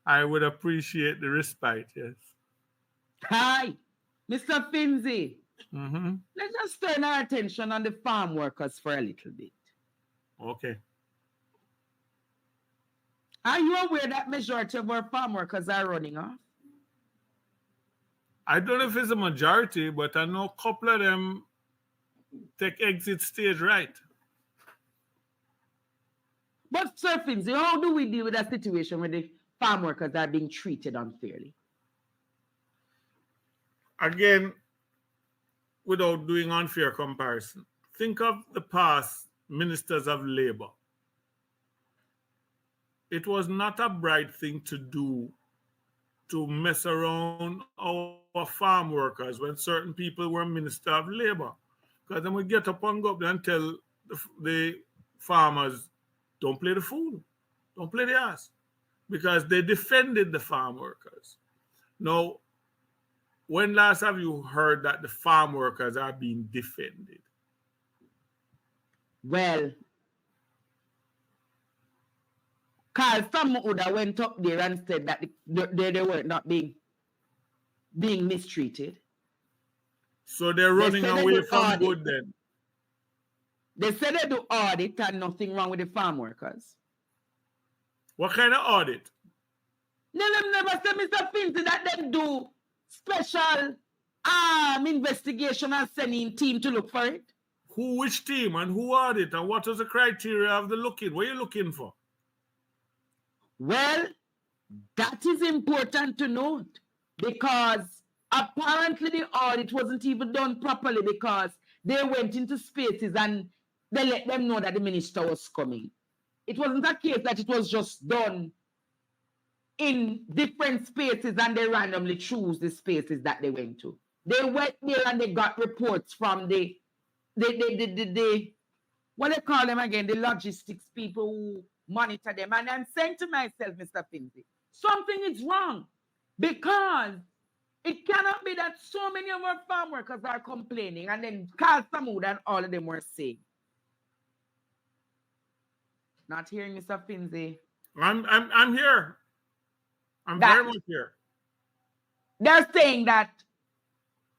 I would appreciate the respite, yes. Hi, Mr. Finzi. Mm-hmm. Let's just turn our attention on the farm workers for a little bit. Okay. Are you aware that majority of our farm workers are running off? I don't know if it's a majority, but I know a couple of them take exit stage right. But Sir Finzi, how do we deal with a situation where the farm workers are being treated unfairly? Again, without doing unfair comparison, think of the past ministers of labor. It was not a bright thing to do to mess around our farm workers when certain people were minister of labor. Because then we get up and go up there and tell the farmers, don't play the fool, don't play the ass. Because they defended the farm workers. Now, when last have you heard that the farm workers are being defended? Well, Carl Samuda went up there and said that they were not being mistreated. So they're running away from good then. They said they do audit and nothing wrong with the farm workers. What kind of audit? No, them never said, Mr. Finzi, that them do special investigation and sending team to look for it. Which team and who audit and what was the criteria of the looking? What are you looking for? Well, that is important to note because apparently the audit wasn't even done properly because they went into spaces and they let them know that the minister was coming. It wasn't a case that it was just done in different spaces and they randomly choose the spaces that they went to. They went there and they got reports from the what they call them again, the logistics people who monitor them. And I'm saying to myself, Mr. Finzi, something is wrong because it cannot be that so many of our farm workers are complaining and then Carl Samud and all of them were saying. Not hearing Mr. Finzi. I'm here. I'm very much here. They're saying that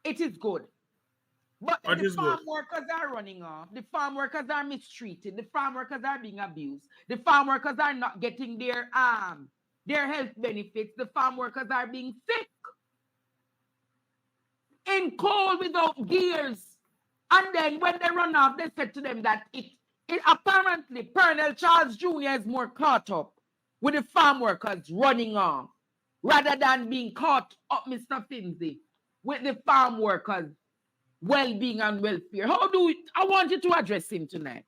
it is good. But the farm workers are running off. The farm workers are mistreated. The farm workers are being abused. The farm workers are not getting their health benefits. The farm workers are being sick. In cold without gears. And then when they run off, they said to them that it apparently Colonel Charles Jr. is more caught up with the farm workers running off rather than being caught up, Mr. Finzi, with the farm workers' well-being and welfare. I want you to address him tonight.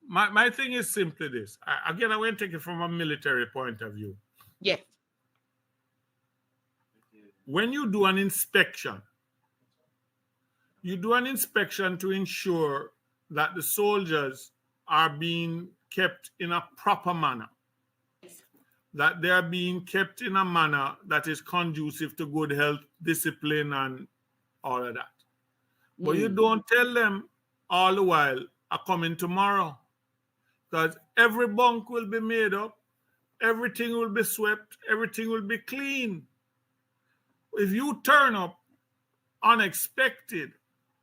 My thing is simply this. Again, I want to take it from a military point of view. Yes. When you do an inspection, you do an inspection to ensure that the soldiers are being kept in a proper manner, that they are being kept in a manner that is conducive to good health, discipline, and all of that. But you don't tell them all the while, I'm coming tomorrow. Because every bunk will be made up, everything will be swept, everything will be clean. If you turn up unexpected,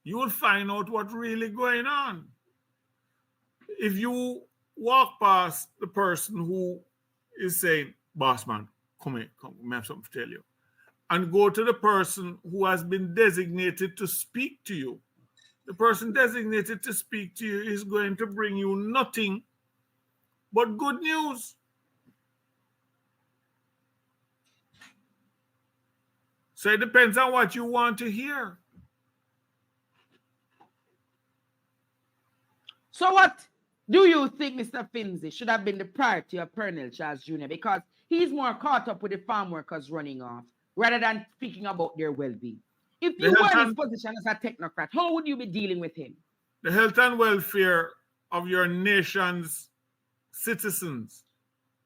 you will find out what's really going on. If you walk past the person who is saying, boss man, come here, I have something to tell you, and go to the person who has been designated to speak to you, the person designated to speak to you is going to bring you nothing but good news. So it depends on what you want to hear. So what do you think, Mr. Finzi, should have been the priority of Colonel Charles Jr.? Because he's more caught up with the farm workers running off rather than speaking about their well-being. If you were in his position as a technocrat, how would you be dealing with him? The health and welfare of your nation's citizens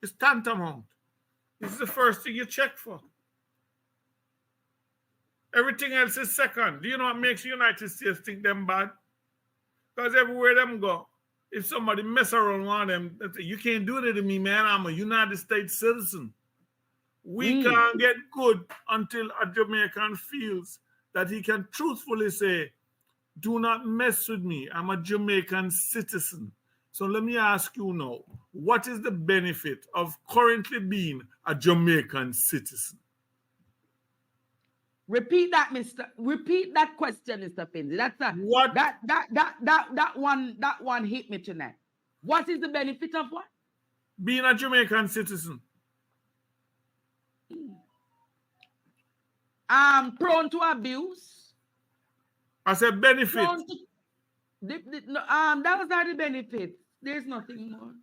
is tantamount. This is the first thing you check for. Everything else is second. Do you know what makes the United States think them bad? Because everywhere them go, if somebody mess around one of them, they say, you can't do that to me, man. I'm a United States citizen. We can't get good until a Jamaican feels that he can truthfully say, do not mess with me. I'm a Jamaican citizen. So let me ask you now, what is the benefit of currently being a Jamaican citizen? Repeat that, Repeat that question, Mr. Finzi. That's a, what that one hit me tonight. What is the benefit of what? Being a Jamaican citizen. Prone to abuse. I said benefit. Those are the benefits. There's nothing more.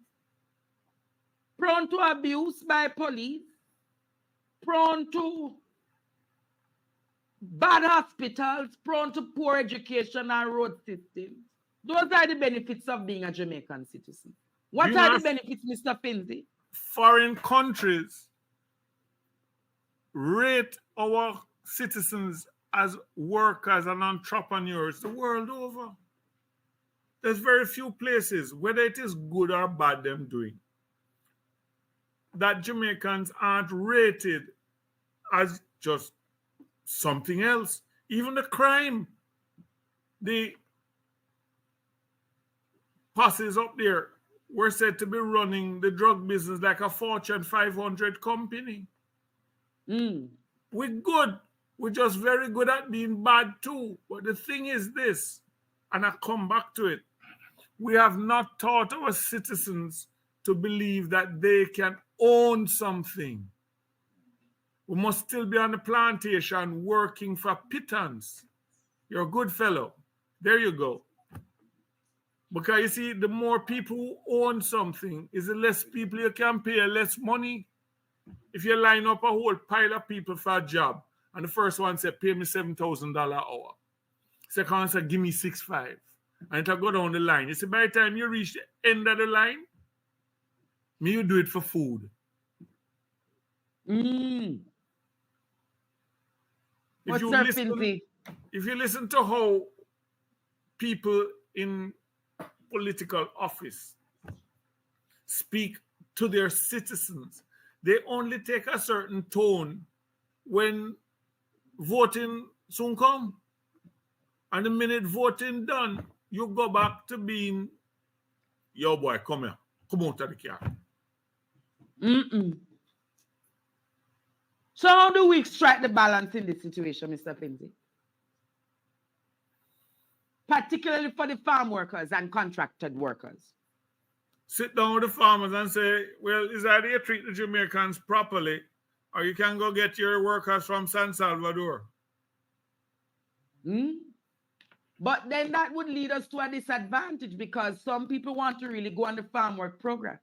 Prone to abuse by police. Prone to bad hospitals. Prone to poor education and road systems. Those are the benefits of being a Jamaican citizen. What are the benefits, Mr. Finzi? Foreign countries rate our citizens as workers and entrepreneurs the world over. There's very few places, whether it is good or bad them doing, that Jamaicans aren't rated as just something else. Even the crime, the posses up there were said to be running the drug business like a Fortune 500 company. We're good. We're just very good at being bad too. But the thing is this, and I come back to it, we have not taught our citizens to believe that they can own something. We must still be on the plantation working for pittance. You're a good fellow. There you go. Because you see, the more people who own something is the less people you can pay, less money. If you line up a whole pile of people for a job, and the first one said, pay me $7,000 an hour. Second one said, give me $6,500. And it'll go down the line. You see, by the time you reach the end of the line, you do it for food. If you listen to how people in political office speak to their citizens, they only take a certain tone when voting soon come. And the minute voting done, you go back to being, yo boy, come here. Come out of the car. So how do we strike the balance in this situation, Mr. Finzi? Particularly for the farm workers and contracted workers. Sit down with the farmers and say, well, is either you treat the Jamaicans properly or you can go get your workers from San Salvador. But then that would lead us to a disadvantage because some people want to really go on the farm work program.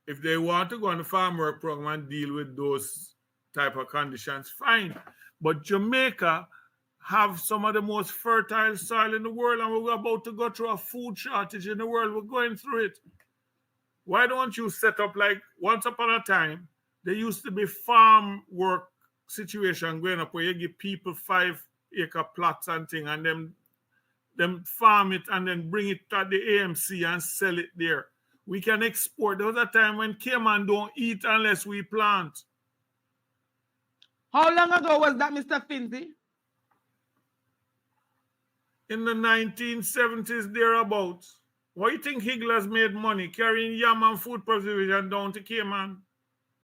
If they want to go on the farm work program and deal with those type of conditions, fine. But Jamaica have some of the most fertile soil in the world, and we're about to go through a food shortage in the world. We're going through it. Why don't you set up like once upon a time, there used to be farm work situation going up where you give people 5-acre plots and thing, and them farm it and then bring it to the AMC and sell it there. We can export. There was a time when Cayman don't eat unless we plant. How long ago was that, Mr. Finzi? In the 1970s, thereabouts. Why do you think Higgler's made money carrying yam and food preservation down to Cayman?